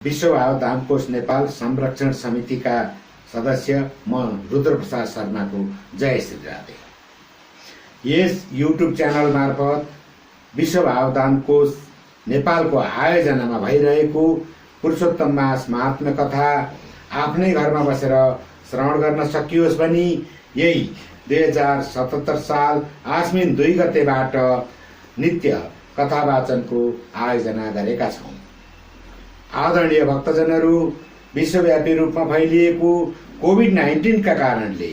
विश्व भाव धामकोश नेपाल संरक्षण समितिका सदस्य म रुद्रप्रसाद शर्माको जय श्री राधे। यस युट्युब च्यानल मार्फत विश्व भाव धामकोश नेपालको आयोजनामा भइरहेको पुरुषोत्तम मास महात्म्य कथा आफ्नै घरमा बसेर श्रवण गर्न सकियोस् भनी यही 2077 साल आश्विन 2 गतेबाट नित्य कथा वाचनको आयोजना गरेका छौं। आदरणीय भक्तजनहरू, विश्वव्यापी रूपमा फैलिएको कोभिड-19 का कारणले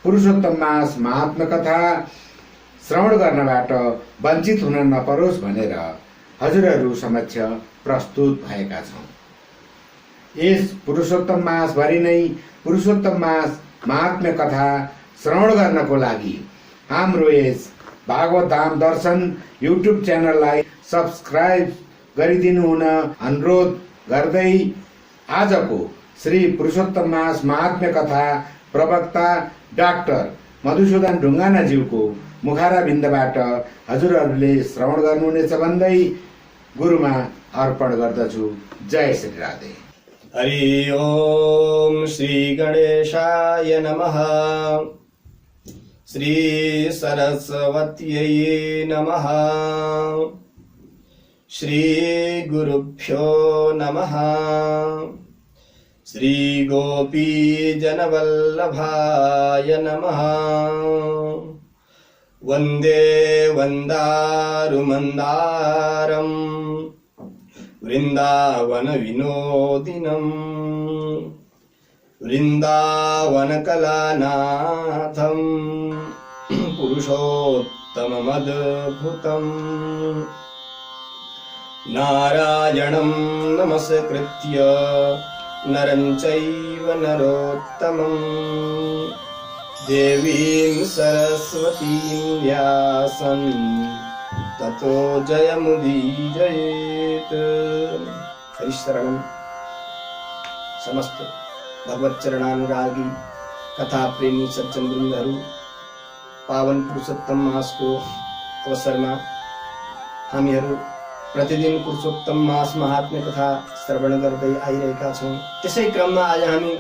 पुरुषोत्तम मास महात्म्य कथा श्रवण गर्नबाट वञ्चित हुन नपरोस् भनेर हजुरहरू समक्ष प्रस्तुत भएका छौं। यस पुरुषोत्तम मास भरि नै पुरुषोत्तम मास महात्म्य कथा श्रवण गर्नको लागि हाम्रो यस भागवत धाम दर्शन युट्युब च्यानललाई सब्स्क्राइब गरिदिनु हुन अनुरोध गर्दै आजको श्री पुरुषोत्तम मास महात्म्य कथा प्रवक्ता डाक्टर मधुसूदन ढुङ्गानाज्यूको मुखारविन्दबाट हजुरहरूले श्रवण गर्नुहुनेछ भन्दै गुरुमा अर्पण गर्दछु। जय श्री राधे। हरि ओम श्री गणेशाय नमः। श्री सरस्वत्यै नमः। श्री गुरुभ्यो नमः। श्री गोपी जनवल्लभाय नमः। वन्दे वन्दारुमन्दारम् वृन्दावन विनोदिनम् वृन्दावनकलानाथम् पुरुषोत्तममद्भुतम् नारायणं नमस्कृत्य नरं चैव नरोत्तमं देवीं सरस्वतीं व्यासं ततो जयमुदीरयेत्। हरिशरणं। समस्त भगवत चरणानुरागी कथा प्रेमी सज्जन वृन्दहरू, पावन पुरुषोत्तम मासको अवसरमा हामीहरू प्रतिदिन पुरुषोत्तम मास महात्म्य कथा श्रवण गर्दै आइरहेका छौं। त्यसै क्रममा आज हामी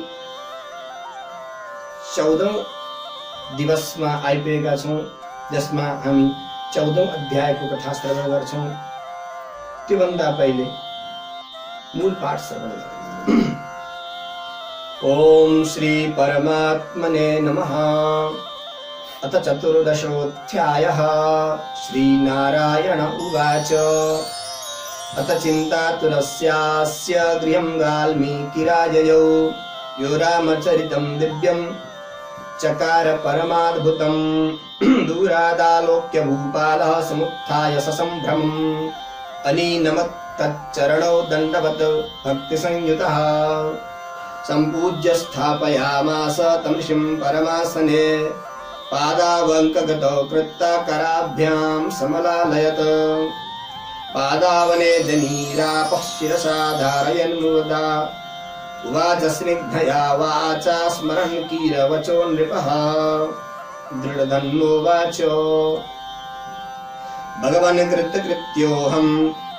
14औं दिवसमा आइपुगेका छौं, जसमा हामी 14औं अध्यायको कथा श्रवण गर्छौं। त्योभन्दा पहिले मूल पाठ श्रवण गरौँ। ओम श्री परमात्मने नमः। अथ चतुर्दशोऽध्यायः। श्री नारायण उवाच। अथ चिन्तातुरस्यास्य गृहं वाल्मीकिराजयौ यो रामचरितं दिव्यं चकार परमाद्भुतम् दूरादालोक्य भूपालः समुत्थाय ससम्भ्रमम् अनीनमत्तच्चरणौ दण्डवत् भक्तिसंयुतः सम्पूज्य स्थापयामास तं ऋषिं परमासने पादावङ्कगतौ कृत्वा कराभ्यां समलालयत् पादावने जनीरापः शिरसा धारयन्मुदा उवाच स्निग्धया वाचा स्मरन् कीरवचो नृपः दृढधन्वोवाच भगवन् कृतकृत्योऽहं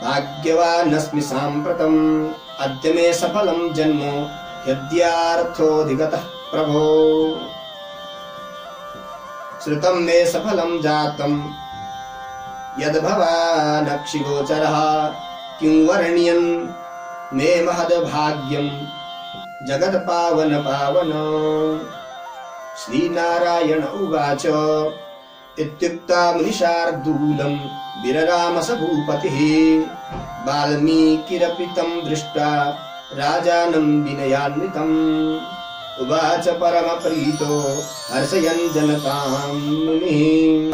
भाग्यवानस्मि साम्प्रतम् अद्य मे सफलं जन्म यद्यार्थोऽधिगतः प्रभो श्रुतं मे सफलं जातं यद्भवानक्षिगोचरः किं वर्ण्यन् मे महद्भाग्यं जगत्पावन पावन। श्रीनारायण उवाच। इत्युक्त्वा मुनिशार्दूलं विररामस भूपतिः वाल्मीकिरपि तं दृष्ट्वा राजानं विनयान्वितम् उवाच परमप्रीतो हर्षयन् जनतां मुनिः।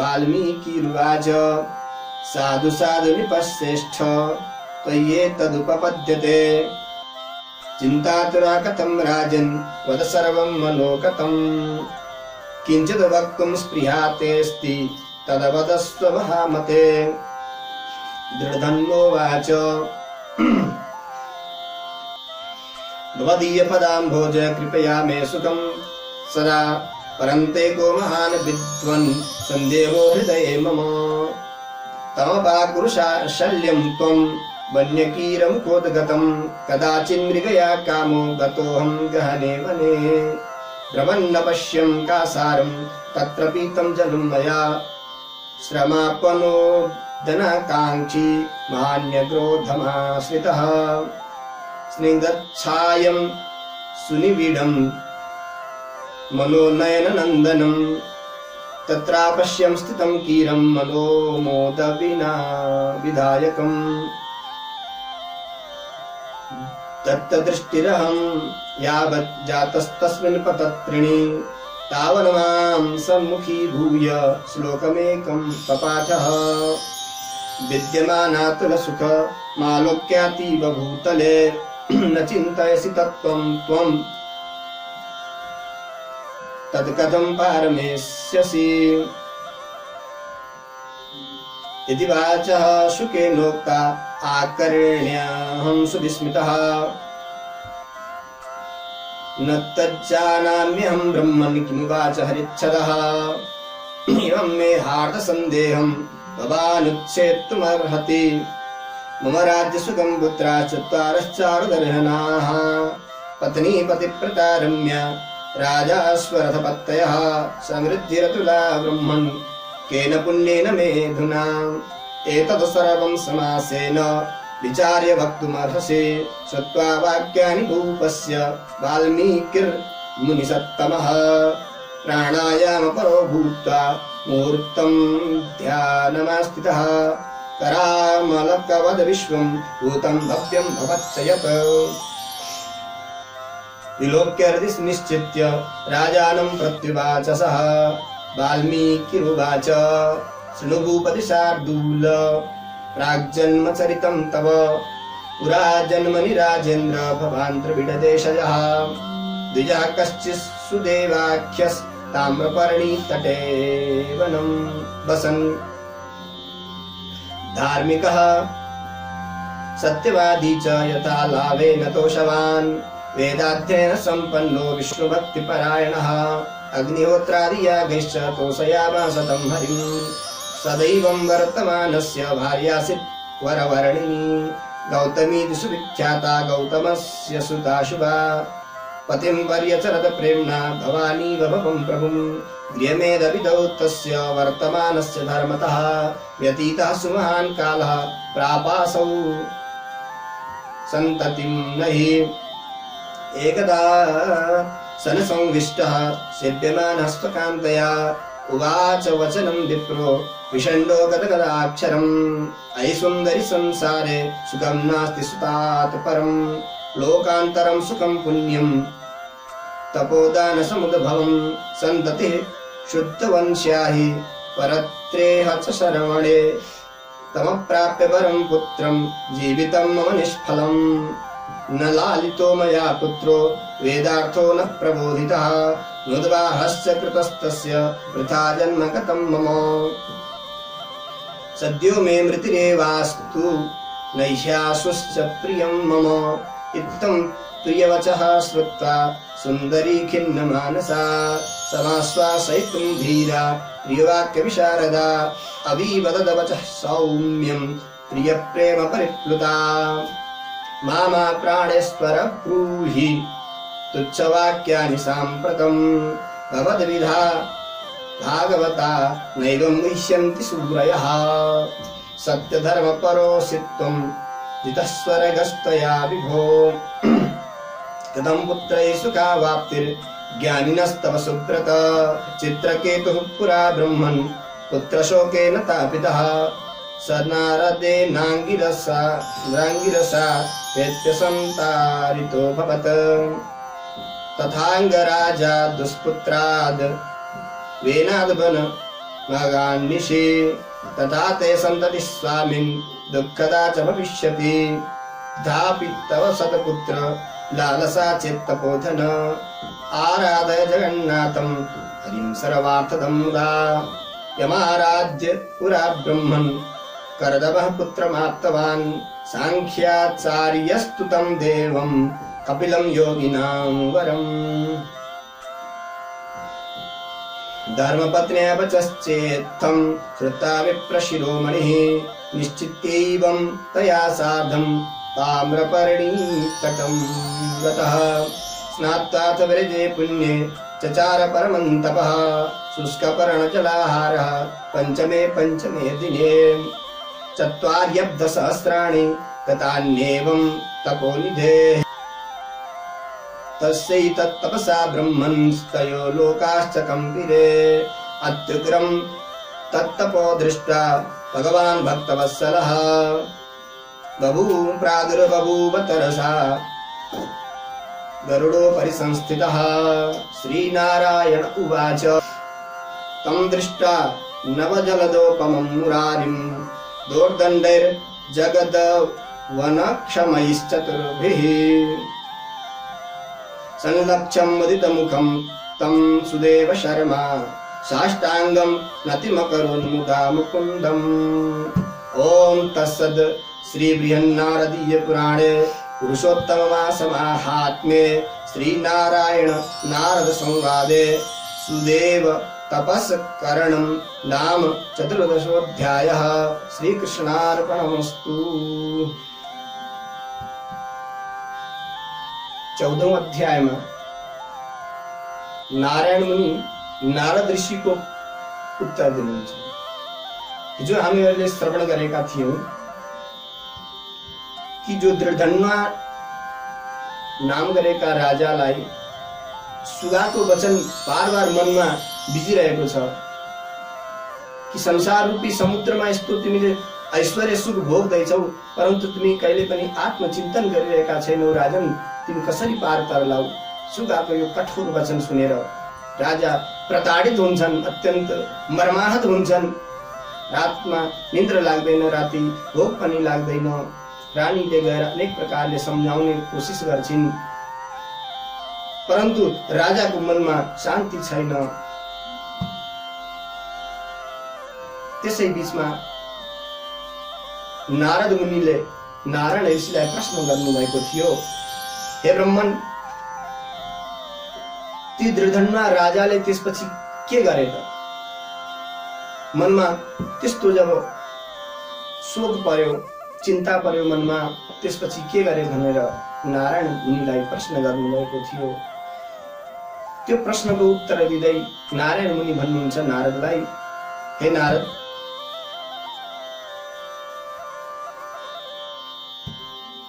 वाल्मीकिरुवाच। साधु साधु नृपश्रेष्ठ त्वय्येतदुपपद्यते चिन्तातुरा कथं राजन् वद सर्वं मनोगतम् किञ्चित् वक्तुं स्पृहा तेऽस्ति तदवदस्व महामते। दृढधन्वोवाच। भवदीय पदाम्भोज कृपया मे सुखं सदा परन्ते को महान् विद्वन् सन्देहो हृदये मम तमपाकुरुषा शल्यं त्वं वन्यकीरमुखोद्गतं कदाचिन्मृगया कामो गतोऽहं गहने वने द्रवन्न पश्यं कासारं तत्र पीतं जलं मया श्रमापनोदनकाङ्क्षी मान्यक्रोधमाश्रितः स्निग्धच्छायं सुनिबिडं मनोनयननन्दनं तत्रापश्यं स्थितं कीरं मनोमोदविना विधायकम् तत्तदृष्टिरहं यावत् जातस्तस्मिन् पतत्रिणि तावन् मां सम्मुखीभूय श्लोकमेकं पपाठः विद्यमानातुलसुख मालोक्यातीव भूतले न चिन्तयसि तत्त्वं त्वं तत्कथं पारमेष्यसि इति वाचः शुकेनोक्ता आकर्ण्यहं सुविस्मितः न तज्जानाम्यहं ब्रह्मन् किमुवाच हरिच्छदः एवं मे हार्दसन्देहं भवानुच्छेत्तुमर्हति मम राज्यसुखं पुत्रा चत्वारश्चारुदर्शनाः पत्नी पतिव्रता रम्या राजाश्वरथपत्तयः समृद्धिरतुला ब्रह्मन् केन पुण्येन मेधुना एतत् सर्वं समासेन विचार्य वक्तुमर्हसि श्रुत्वा वाक्यानि भूपस्य वाल्मीकिर्मुनिसत्तमः प्राणायामपरो भूत्वा मुहूर्तं ध्यानमास्थितः करामलकवद विश्वं भूतं भव्यं भवच्च यत् विलोक्य हृदि निश्चित्य राजानं प्रत्युवाच सः वाल्मीकिरुवाच शृणु भूपति शार्दूल प्राग्जन्मचरितं तव पुरा जन्मनि राजेन्द्र भवान् द्रविडदेशजः द्विजः कश्चित् सुदेवाख्यस्ताम्रपर्णी तटे वनं वसन् धार्मिकः सत्यवादी च यथा लाभेन तोषवान् वेदाध्ययन सम्पन्नो विष्णुभक्तिपरायणः अग्निहोत्रादियागैश्च तोषयामास तं हरिं सदैवं वर्तमानस्य भार्यासीत् वरवर्णिनी गौतमी सुविख्याता गौतमस्य सुता शुभा पतिं पर्यचरत प्रेम्णा भवानी भवं प्रभुं गृहमेदविदौ तस्य वर्तमानस्य धर्मतः व्यतीतः सुमहान् कालः प्रापासौ सन्ततिं नहि एकदा सनसंविष्टः सेव्यमानः स्वकान्तया उवाच वचनं विप्रो विषण्डो गदगदाक्षरम् अयि सुन्दरि संसारे सुखं नास्ति सुतात् परं लोकान्तरं सुखं पुण्यं तपोदानसमुद्भवं सन्ततिः शुद्धवंश्या हि परत्रेह च शरवणे तमप्राप्य वरं पुत्रं जीवितं मम निष्फलम् न लालितो मया पुत्रो वेदार्थो न प्रबोधितः नुद्वाहश्च कृतस्तस्य वृथा जन्म गतं मम सद्यो मे मृतिरेवास्तु नैष्यासुश्च प्रियं मम इत्थं प्रियवचः श्रुत्वा सुन्दरी खिन्नमानसा समाश्वासयितुं धीरा प्रियवाक्यविशारदा अवीवदवचः सौम्यं प्रियप्रेम परिप्लुता मामा प्राणेश्वर ब्रूहि तुच्छवाक्यानि साम्प्रतं भवद्विधा भागवता नैवं मुह्यन्ति सूरयः सत्यधर्मपरोऽसि त्वं जितस्वर्गस्तया विभो कथं पुत्रैः सुखावाप्तिर्ज्ञानिनस्तव सुव्रत चित्रकेतुः पुरा ब्रह्मन् पुत्रशोकेन तापितः स नारदेनाङ्गिरसा व्यत्यसन्तारितोऽभवत् तथाङ्गराजा दुष्पुत्राद् वेनाद्वन मगान्निशि तथा ते सन्ततिः स्वामिन् दुःखदा च भविष्यति तथापि तव सतपुत्र लालसा चित्तपोधन आराधय जगन्नाथं हरिं सर्वार्थदं मुदा यमाराध्य पुरा ब्रह्मन् कर्दमः पुत्रमाप्तवान् साङ्ख्याचार्यस्तु तं देवं कपिलं योगिनां वरम् धर्मपत्न्या वचश्चेत्थं श्रुता विप्रशिरोमणिः निश्चित्यैवं तया सार्धं ताम्रपर्णीतटं गतः स्नात्वाथ विरजे पुण्ये चचार परमं तपः शुष्कपर्णजलाहारः पंचमे दिने चत्वार्यब्धसहस्राणि गतान्येवं तपोनिधेः तस्यैतत्तपसा ब्रह्मंस्तयो लोकाश्च कंपिरे अत्युग्रं तत्तपो दृष्ट्वा भगवान् भक्तवत्सलः प्रादुर्बभूव तरसा गरुडोपरि संस्थितः श्रीनारायण उवाच तं दृष्ट्वा नवजलदोपमं मुरारिं दोर्दण्डैर्जगदवनक्षमैश्चतुर्भिः संलक्ष्यं मुदितमुखं तं सुदेव शर्मा साष्टांगं नतिमकरोन्मुदा मुकुन्दम्। ॐ तत्सद् श्री बृहन्नारदीय पुराणे पुरुषोत्तममासमाहात्म्ये श्रीनारायण नारद संवादे सुदेव तपस्करणं नाम 14 श्रीकृष्णार्पणमस्तु। 14 अध्याय में नारायण मुनि नारद ऋषि को उत्तर दिनुहुन्छ। जो हामीहरूले श्रवण गरेका थियौं कि जो दृढन्वा नाम गरेका राजालाई सुगाको वचन बार मनमा बिजिरहेको छ कि संसार रूपी समुद्रमा यस्तो तिमीले ऐश्वर्य सुख भोग्दैछौ, परन्तु तिमी कहिले पनि आत्मचिन्तन गरिरहेका छैनौ। राजन, तिमी कसरी पार तरलाउ? सुगाको यो कठोर वचन सुनेर राजा प्रताडित हुन्छन्, अत्यन्त मर्माहत हुन्छन्। रातमा निद्र लाग्दैन, राति भोक पनि लाग्दैन। रानीले गएर अनेक प्रकारले सम्झाउने कोसिस गर्छिन्, परन्तु राजाको मनमा शान्ति छैन। त्यसै बीचमा नारद मुनिले नारायण ऋषिलाई प्रश्न गर्नुभएको थियो, हे ब्रह्मन, ती दृढन्वा राजाले त्यसपछि के गरे त? मनमा त्यस्तो जब शोक पर्यो, चिन्ता पर्यो मनमा, त्यसपछि के गरे भनेर नारायण मुनिलाई प्रश्न गर्नुभएको थियो। त्यो प्रश्नको उत्तर दिँदै नारायण मुनि भन्नुहुन्छ नारदलाई, हे नारद,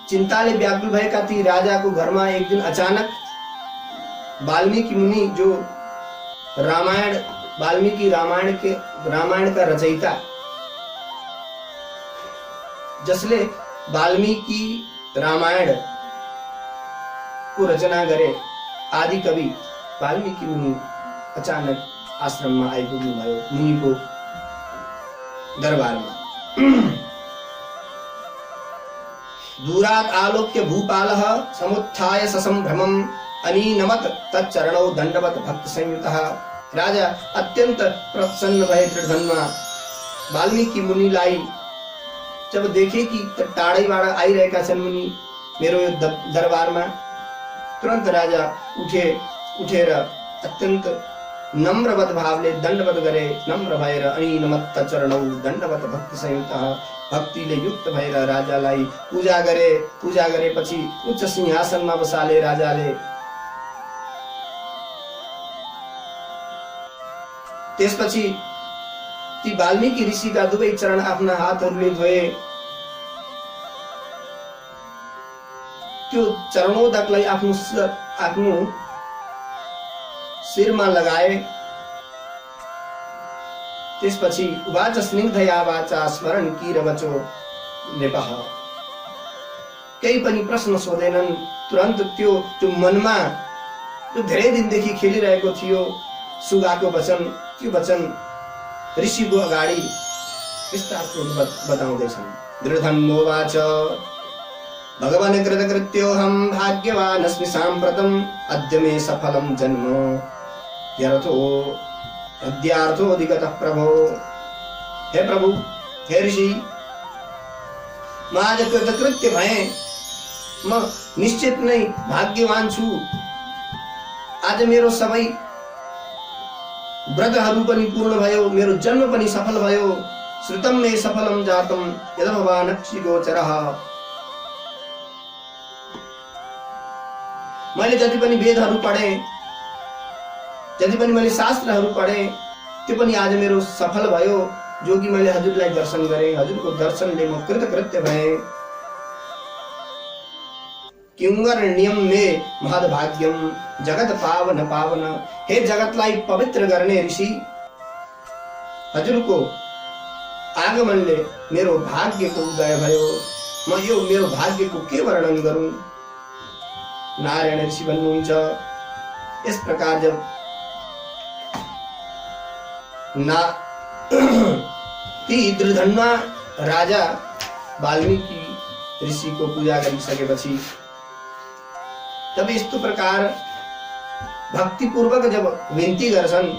चिन्ताले व्याकुल भएका ती राजाको घरमा एक दिन अचानक वाल्मीकि मुनि, जो रामायण का रचयिता, जसले वाल्मीकि रामायण को रचना गरे, आदि कवि वाल्मीकि मुनि अचानक आश्रम में आइपुग्नु भयो, मुनिको दरबारमा। दूरात आलोक्य भूपालः समुत्थाय ससंभ्रमम् अनीनमत तच्चरणौ दंडवत भक्त संयुतः। राजा अत्यंत प्रसन्न भए दृढन्वा वाल्मीकि मुनिलाई जब देखे कि टाढैबाट आइरहेका छन् मुनि मेरो यो दरबारमा, तुरन्त राजा उठेर अत्यन्त नम्रवत भावले दण्डवत गरे। नम्र भएर अनीनमत तच्चरणौ दण्डवत भक्ति संयुतः, भक्तिले युक्त भएर राजालाई पूजा गरे। पूजा गरेपछि उच्च सिंहासनमा बसाले राजाले। त्यसपछि ती वाल्मीकि ऋषिका दुवै चरण आफ्ना हातहरूले धोए। त्यो चरणोदकलाई आफ्नो शिरमा लगाए। त्यसपछि उवाच स्निग्धया वाचा स्मरण कीरवचो नृपः। केही पनि प्रश्न सोधेनन्, तुरन्त त्यो मनमा जो धेरै दिनदेखि खेलिरहेको थियो सुगाको वचन, त्यो वचन ऋषिको अगाडि विस्तारपूर्वक बताउँदैछन्। दृढन्नोवाच भगवान् कृतकृत्योऽहं भाग्यवान् अस्मि साम्प्रतम् अद्य मे सफलं जन्म अद्यार्थोऽधिगतः प्रभो। हे प्रभु, हे ऋषि, म आज कृतकृत्य भए, म निश्चित नै भाग्यवान छु। आज मेरो सबै व्रतहरू पनि पूर्ण भयो, मेरो जन्म पनि सफल भयो। श्रुतम मे सफलम जातम यद भवान् अक्षि गोचरः। मैले जति पनि वेदहरू पढे, जति पनि मैले शास्त्रहरू पढे, त्यो पनि आज मेरो सफल भयो। जो कि मैले हजुरलाई दर्शन गरेँ, हजुरको दर्शनले म कृतकृत्य भएँ। किङ्गरण्यम मे महद्भाग्यम जगत पावन पावन। हे जगतलाई पवित्र गर्ने ऋषि, हजुरको आगमनले मेरो भाग्यको उदय भयो। म यो मेरो भाग्यको के वर्णन गरौँ। नारायण ऋषि भन्नुहुन्छ, इस प्रकार जब ती दुर्धन्वा राजा वाल्मीकि ऋषि को पूजा गरिसकेपछि तब यस्तो प्रकार भक्ति पूर्वक जब विन्ती गर्छन्,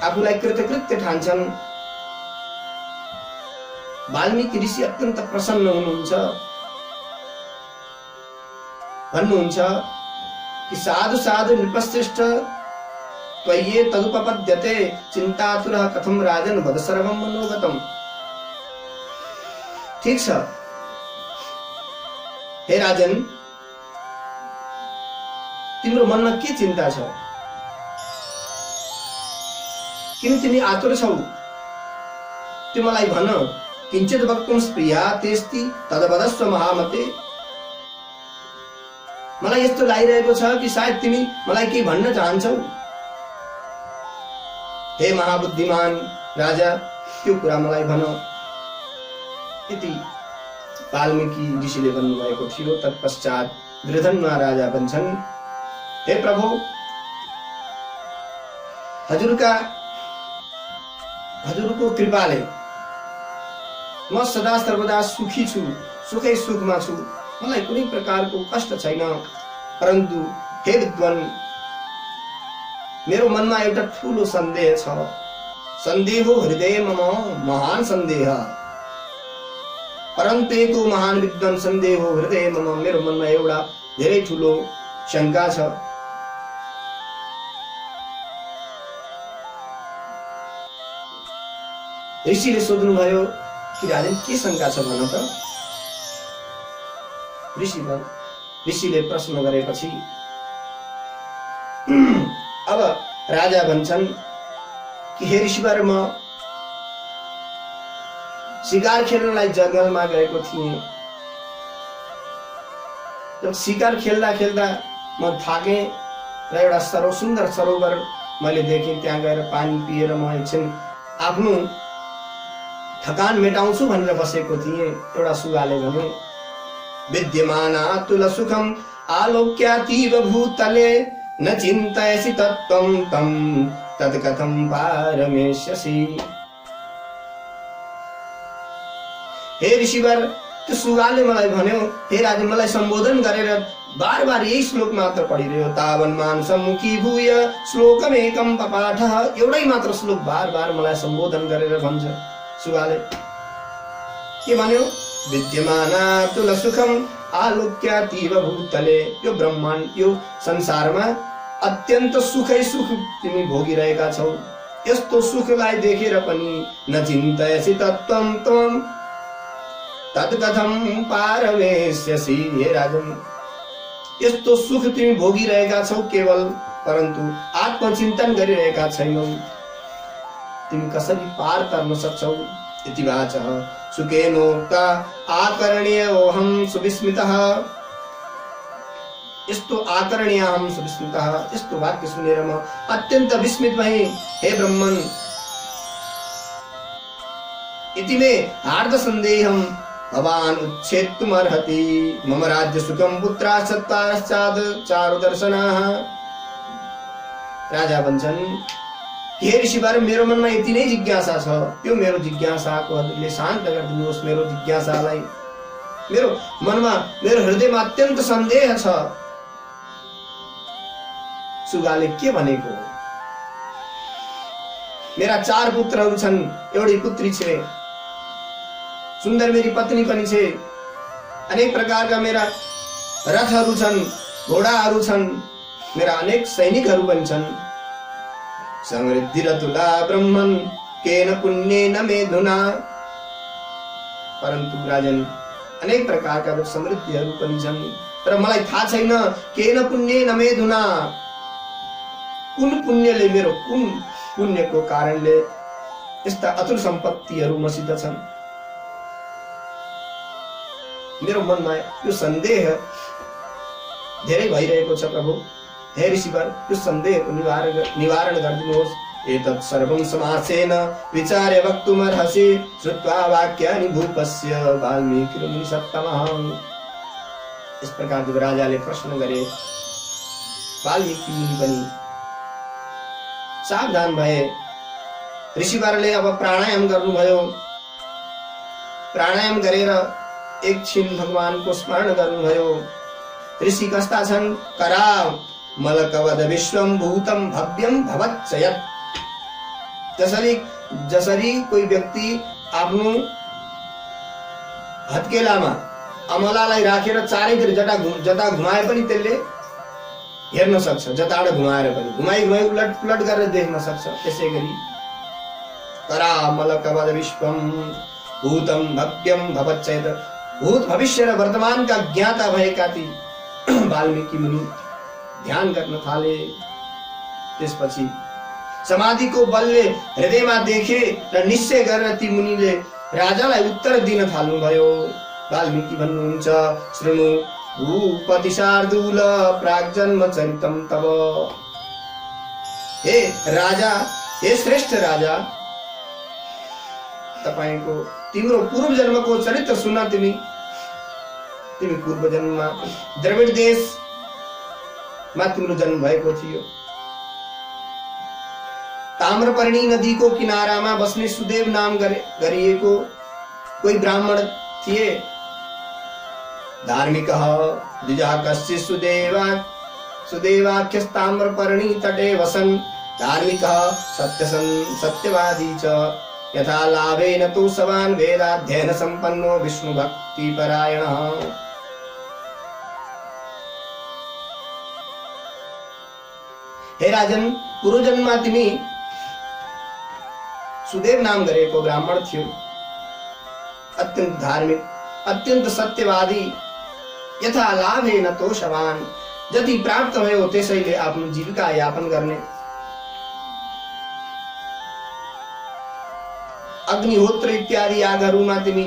आफूलाई कृतकृत्य ठान्छन्, वाल्मीकि ऋषि अत्यन्त प्रसन्न हुनुहुन्छ। भन्नुहुन्छ कि साधु साधु नृपश्रेष्ठ त्वय्ये तदुपपद्यते चिन्तातुरः कथम राजन वद सर्वं मनोगतम। ठीक छ हे राजन, तिम्रो मनमा के चिन्ता छ? किन तिमी आतुर छौ? त्यो मलाई भन। किञ्चित वक्तुं स्प्रिया तेस्ति तदवदस्व महामते। मलाई यस्तो लागिरहेको छ कि सायद तिमी मलाई के भन्न चाहन्छौ। हे महाबुद्धिमान राजा, त्यो कुरा मलाई भन। यति वाल्मीकि ऋषिले भन्नुभएको थियो। तत्पश्चात दुर्धन्वा राजा भन्छन्, हे प्रभु, हजुरको कृपाले म सदा सर्वदा सुखी छु, सुखै सुखमा छु, मलाई कुनै प्रकारको कष्ट छैन। परन्तु हे विद्वान, मेरो मनमा एउटा ठूलो सन्देह छ। सन्देहो हृदय मम महान सन्देह। परन्तु एको महान विद्वान सन्देहो हृदय मम। मेरो मनमा एउटा धेरै ठूलो शंका छ। ऋषिले सोध्नुभयो कि राजन के शंका छ भन त। ऋषिले प्रश्न गरेपछि अब राजा भन्छन् कि हे ऋषिवर, म शिकार खेल्नलाई जंगलमा गएको थिएँ। जब शिकार खेल्दा खेल्दा म थाके र एउटा सुन्दर सरोवर मैले देखेँ। त्यहाँ गएर पानी पिएर म एकछिन आफ्नो थकान मेटाउँछु भनेर बसेको थिएँ। एउटा सुगाले भने, विद्यमाना तुल सुखम आलोक्यातीव भूतले न चिन्तयसि तत्त्वं तं तत्कथं पारमेष्यसि। हे ऋषिवर, त्यो सुगाले मलाई भन्यो, हे राजन, मलाई सम्बोधन गरेर बार बार यही श्लोक मात्र पढिरह्यो। तावन्मान सम्मुखी भूय श्लोकमेकं पपाठः। एउटै मात्र श्लोक बार बार मलाई सम्बोधन गरेर भन्छ। सुगाले के भन्यो? विद्यमाना तुल सुखम आलोक्यातीव भूतले। यो ब्रह्माण्ड, यो संसारमा अत्यन्त सुखै सुख तिमी भोगिरहेका छौ। यस्तो सुखलाई देखेर पनि न चिन्तयसि तत्त्वं त्वं तत्कथं पारमेष्यसि। हे राजन, यस्तो सुख तिमी भोगिरहेका छौ केवल, परन्तु आत्मचिन्तन गरिरहेका छैनौ। तिमी कसरी पार तर्न सक्छौ? इति वाचः सुखेनोक्ता आकर्ण्योऽहं सुविस्मितः। यस्तो आकर्ण्योऽहं सुविस्मितः, यस्तो वाक्य सुनेर म अत्यन्त विस्मित भएँ। हे ब्रह्मन्, इति मे हार्द सन्देहं भवान् उच्छेत्तुमर्हति। मम राज्य सुखं पुत्राः सत्ताश्चाद् चारुदर्शनाः। राजा भन्छन्, हे ऋषिवर, मेरो मनमा यति नै जिज्ञासा छ। यो मेरो जिज्ञासाको हजुरले शान्त गरिदिनुहोस्। मेरो जिज्ञासालाई, मेरो मनमा, मेरो हृदयमा अत्यन्त सन्देह छ। सुगाले के भनेको? मेरा 4 पुत्रहरू छन्, एउटै पुत्री छे, सुन्दर मेरी पत्नी पनि छे, अनेक प्रकारका मेरा रथहरू छन्, घोडाहरू छन्, मेरा अनेक सैनिकहरू पनि छन्। समृद्धिरतुला ब्रह्मन् केन पुण्येन मेधुना। परन्तु राजन अनेक प्रकारका समृद्धिहरू पनि छन्, तर मलाई थाहा छैन केन पुण्येन मेधुना, कुन पुण्यले, मेरो कुन पुण्यको कारणले यस्ता अतुल सम्पत्तिहरू मसित छन्। मेरो मनमा यो सन्देह धेरै भइरहेको छ प्रभु। हे ऋषिवर, यो सन्देहको निवारण गरिदिनुहोस्। एतत् सर्वं समासेन विचार्य वक्तुमर्हसि श्रुत्वा वाक्यानि भूपस्य वाल्मीकिर्मुनि सत्तमः। इस प्रकार जब राजाले प्रश्न गरे, वाल्मीकि मुनि पनि सावधान भए। ऋषिवरले अब प्राणायाम गर्नुभयो। प्राणायाम गरेर एकछिन भगवानको स्मरण गर्नुभयो। ऋषि कस्ता छन्? कराव मलकवद विश्वम भूतम भव्यम भवच्चयत्। जसरी कोई व्यक्ति आफ्नो हत्केलामा अमलालाई राखेर चारैतिर जता घुमाए पनि त्यसले हेर्न सक्छ, जताबाट घुमाएर पनि घुमाई उलट पुलट गरेर देख्न सक्छ। त्यसैगरी करा मलकवद विश्वम भूतम भव्यम भवच्चयत्। भूत भविष्य र वर्तमानका ज्ञाता भएका ती वाल्मीकि मुनि ध्यान गर्न थाले। त्यसपछि समाधिको बलले हृदयमा देखे र निश्चय गरेर ती मुनिले राजालाई उत्तर दिन थाल्नुभयो। वाल्मीकि भन्नुहुन्छ, शृणु भूपति शार्दूल प्राग्जन्म चरितम तव। हे राजा, हे श्रेष्ठ राजा, तपाईको तिम्रो पूर्व जन्मको चरित्र सुन। तिमी पूर्व जन्ममा द्रविड देशमा तिम्रो जन्म भएको थियो। ताम्रपर्णी नदीको किनारामा बस्ने सुदेव नाम गरिएको कोही ब्राह्मण थिए। धार्मिकः द्विजा कश्चित् सुदेवाख्यस्ताम्रपर्णी तटे वसन्। धार्मिकः सत्यवादी च यथा लाभेन तु सवान् वेदाध्ययन संपन्नो विष्णु भक्ति परायणः। हे राजन, पूर्व जन्ममा तिमी सुदेव नाम गरेको ब्राह्मण थियो। अत्यंत धार्मिक, अत्यंत सत्यवादी। यथा लाभेन तो सवान्। जति प्राप्त भयो त्यसैले आफ्नो जीविका यापन गर्ने। अग्निहोत्र इत्यादि यागहरूमा तिमी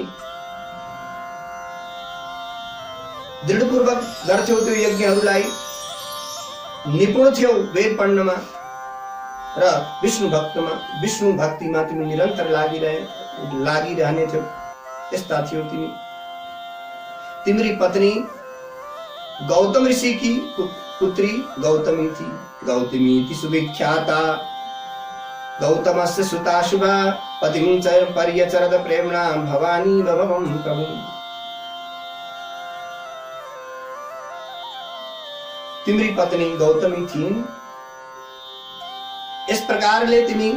दृढपूर्वक गर्थ्यौ त्यो यज्ञहरूलाई। निपुण थियौ वेद पढ्नमा र विष्णु भक्तिमा तिमी निरन्तर लागिरहने थियौ। यस्ता थियौ तिमी। तिम्री पत्नी गौतम ऋषि की पुत्री गौतमी थी। गौतमी थी सुविख्याता। गौतमस्य सुता शुभा पतिं च पर्यचरत प्रेम्णा भवानी भवं प्रभु। तिम्री पत्नी गौतमी थिइन्। इस प्रकारले तिमी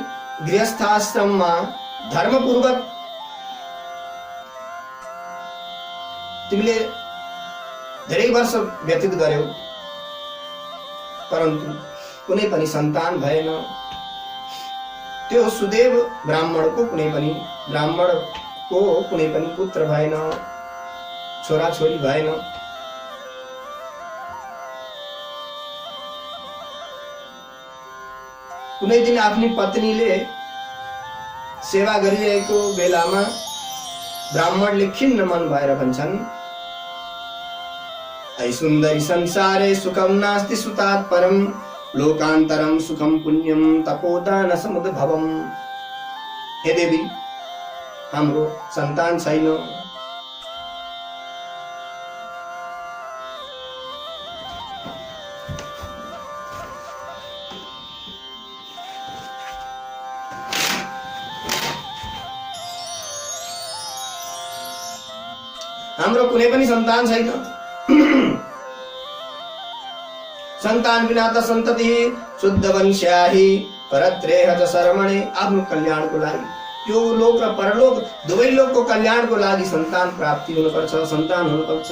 गृहस्थाश्रममा धर्मपूर्वक तिमीले धेरै वर्ष व्यतीत गर्यौ, परन्तु कुनै पनि सन्तान भएन। त्यो सुदेव ब्राह्मणको कुनै पनि पुत्र भएन, छोरा छोरी भएन। कुनै दिन आफ्नी पत्नीले सेवा गरिरहेको बेलामा ब्राह्मणले खिन्न मन भएर भन्छन्, ऐ सुन्दरी संसारे सुखम नास्ति सुतात् परम लोकान्तरम सुखम पुण्यम तपोदान समुद्भवम। हे देवी, हाम्रो सन्तान छैन। हाम्रो कुनै पनि सन्तान छैन। सन्तान बिना त सन्तति शुद्ध वंश्याहि परत्रेह च शर्मणे। आफ्नो कल्याणको लागि, यो लोक र परलोक दुवै लोकको कल्याणको लागि सन्तान प्राप्ति हुनुपर्छ, सन्तान हुनुपर्छ।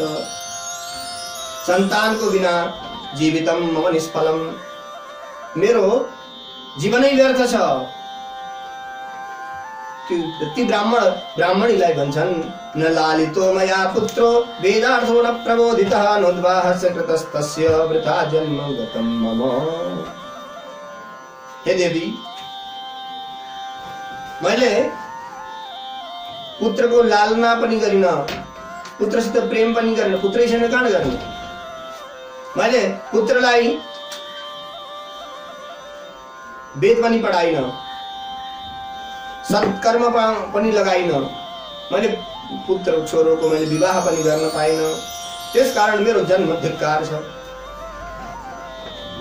सन्तानको बिना जीवितम मम निष्फलम। मेरो जीवनै व्यर्थ छ। ती ब्राह्मणीलाई भन्छन् न लालितो मया पुत्रो वेदार्थो न प्रबोधितः नोद्वाहस्य कृतस्तस्य वृथा जन्म गतं मम। हे देवी, मैले पुत्रको लालना पनि गरिन, पुत्रसित प्रेम पनि गरिन, पुत्रैसँग कहाँ गर्ने। मैले पुत्रलाई वेद पनि पढाइन, सत्कर्म पनि लगाइन, मैले पुत्र छोरोको मैले विवाह पनि गर्न पाइन, त्यसकारण मेरो जन्म धिक्कार छ।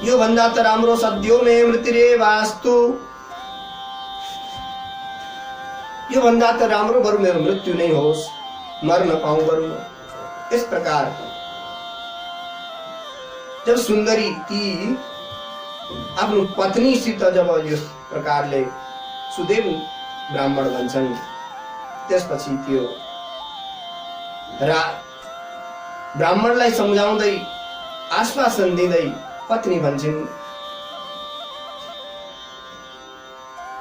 यो भन्दा त राम्रो सद्यो मे मृत्युरे वास्तु, यो भन्दा त राम्रो बरु मेरो मृत्यु नै होस्, मर्न पाऊँ बरु। इस प्रकार जब सुन्दरी ती आफ्नो पत्नीसित जब यस प्रकारले सुदेव ब्राह्मण भन्छन्, त्यसपछि त्यो ब्राह्मणलाई सम्झाउँदै आश्वासन दिँदै पत्नी भन्छन्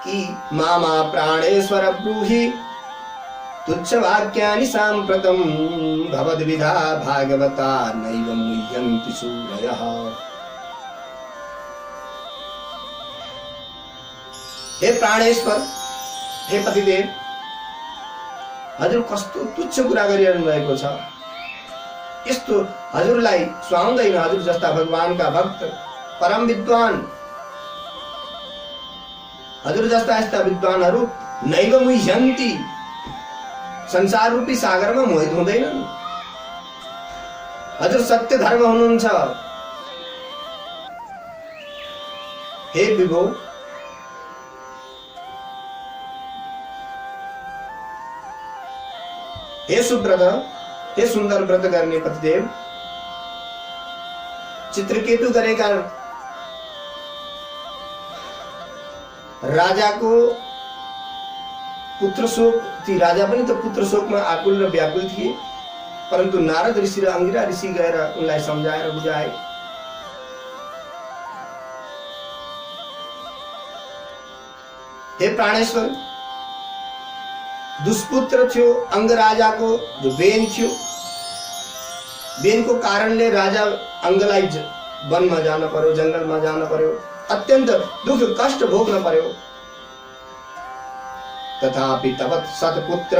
कि मामा प्राणेश्वर ब्रूहि तुच्छ वाक्यानि साम्प्रतं भवद्विधा भागवता नैव मुह्यन्ति सूरयः। हे प्राणेश्वर, हे पतिदेव, हजुर कस्तो तुच्छ कुरा गरिरहनु भएको छ। यस्तो हजुरलाई सुहाउँदैन। हजुर जस्ता भगवानका भक्त परम विद्वान, हजुर जस्ता यस्ता विद्वानहरू नैव मुह्यन्ति, संसार रूपी सागरमा मोहित हुँदैनन्। हजुर सत्य धर्म हुनुहुन्छ। हे विभो, हे सुव्रत, हे सुन्दर व्रत गर्ने पतिदेव, चित्रकेतु गरेका राजाको पुत्र शोक, ती राजा पनि त पुत्र शोकमा आकुल र व्याकुल थिए, परन्तु नारद ऋषि र अंगिरा ऋषि गएर उनलाई सम्झाएर बुझाए। हे प्राणेश्वर, दुष्पुत्र थियो अंगराजाको, जो बेन थियो, बेनको कारणले राजा अंगलाई वनमा जान पर्यो, जंगलमा जान पर्यो, अत्यन्त दुख कष्ट भोग्न पर्यो। तथापि तवत् सत्पुत्र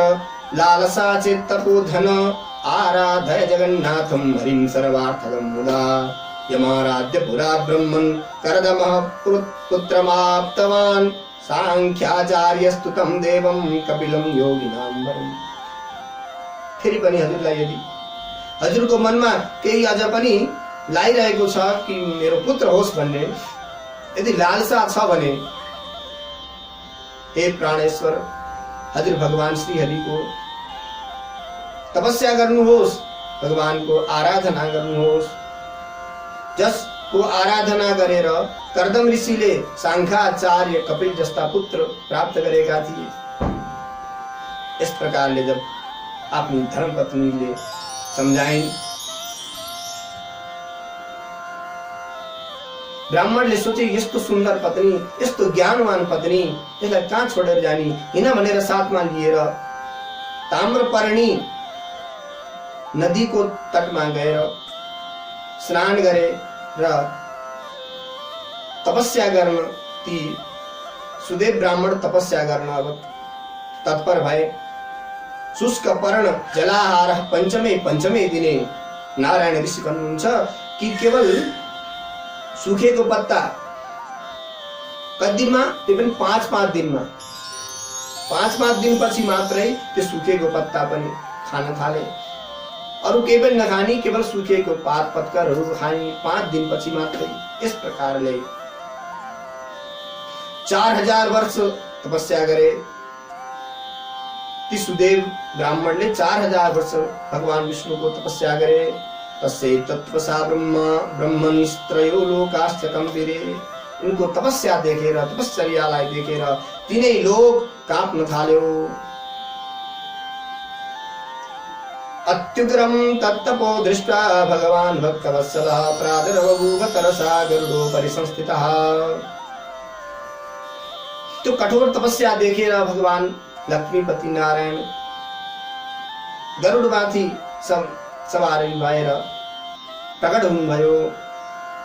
लालसा चेत् तपोधन आराधय जगन्नाथं हरिं सर्वार्थदं मुदा यमाराध्य पुरा ब्रह्मन् करदमः पुत्रमाप्तवान् सांख्याचार्यस्तुतं देवं कपिलं योगिनां वरम्। फेरि पनि हजुरलाई यदि हजुरको मनमा केही अझ पनि लागिरहेको छ कि मेरो पुत्र होस् भन्ने यदि लालसा छ भने, हे प्राणेश्वर, हजुर भगवान श्री हरिको तपस्या गर्नुहोस्, भगवानको आराधना गर्नुहोस्। जसको आराधना गरेर कर्दम ऋषिले सांख्याचार्य कपिल जस्ता पुत्र प्राप्त गरेका थिए। इस प्रकारले जब आफ्नो धर्मपत्नीले सम्झाइन्, ब्राह्मणले सोचे यस्तो सुन्दर पत्नी, यस्तो ज्ञानवान पत्नी, यसलाई कहाँ छोडेर जानी, हिँड भनेर साथमा लिएर ताम्रपर्णी नदीको तटमा गएर स्नान गरे र तपस्या गर्न, ती सुदेव ब्राह्मण तपस्या गर्न अब तत्पर भए। शुष्क पर्ण जलाहार पंचमे दिने नारायण ऋषि भन्नुहुन्छ कि केवल सुखेको पत्ता कति दिनमा, त्यो पनि 5-5 दिनमा, 5-5 दिनपछि मात्रै त्यो सुकेको पत्ता पनि खान थाले। अरू केही पनि नखानी, केवल सुकेको पात पत्करहरू खानी 5 दिनपछि मात्रै। यस प्रकारले 4000 वर्ष तपस्या गरे ती सुदेव ब्राह्मणले। 4000 वर्ष भगवान विष्णुको तपस्या गरे। तस्यै तत्पसा ब्रह्मनिस्त्रयो लोकाश्च कम्पिरे। उनको तपस्या देखेर, तपश्चर्यालाई देखेर तीनै लोक काँप्न थाल्यो। अत्युग्रं तत्तपो दृष्ट्वा भगवान् भक्तवत्सलः प्रादुर्बभूव तरसा गरुडोपरि संस्थितः। त्यो कठोर तपस्या देखेर भगवान लक्ष्मीपति नारायण गरुडमाथि सवार भएर प्रकट हुनुभयो।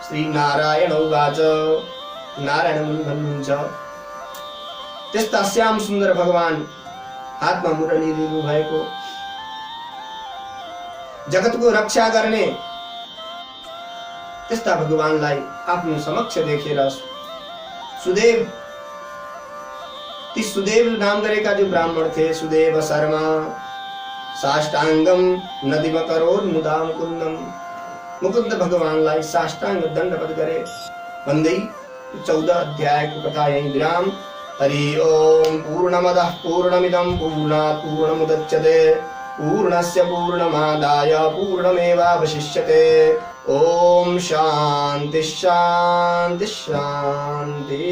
श्री नारायण उवाच, नारायण मुनि भन्नुहुन्छ, त्यस्ता श्याम सुन्दर भगवान हातमा मुरली लिनु भएको, जगतको रक्षा गर्ने त्यस्ता भगवानलाई आफ्नो समक्ष देखेर सुदेव, ती सुदेव नाम गरेका जो ब्राह्मण थे, सुदेव शर्मा, साष्टांगम नदीम करोर मुदा मुकुन्दम, मुकुन्द भगवानलाई साष्टांग दण्डवत गरे भन्दै 14 अध्यायको कथा यही विराम। हरि ओम। पूर्णमदः पूर्णमिदं पूर्णात् पूर्णमुदच्यते पूर्णस्य पूर्णमादाय पूर्णमेवावशिष्यते। ओम शांति शांति शांति।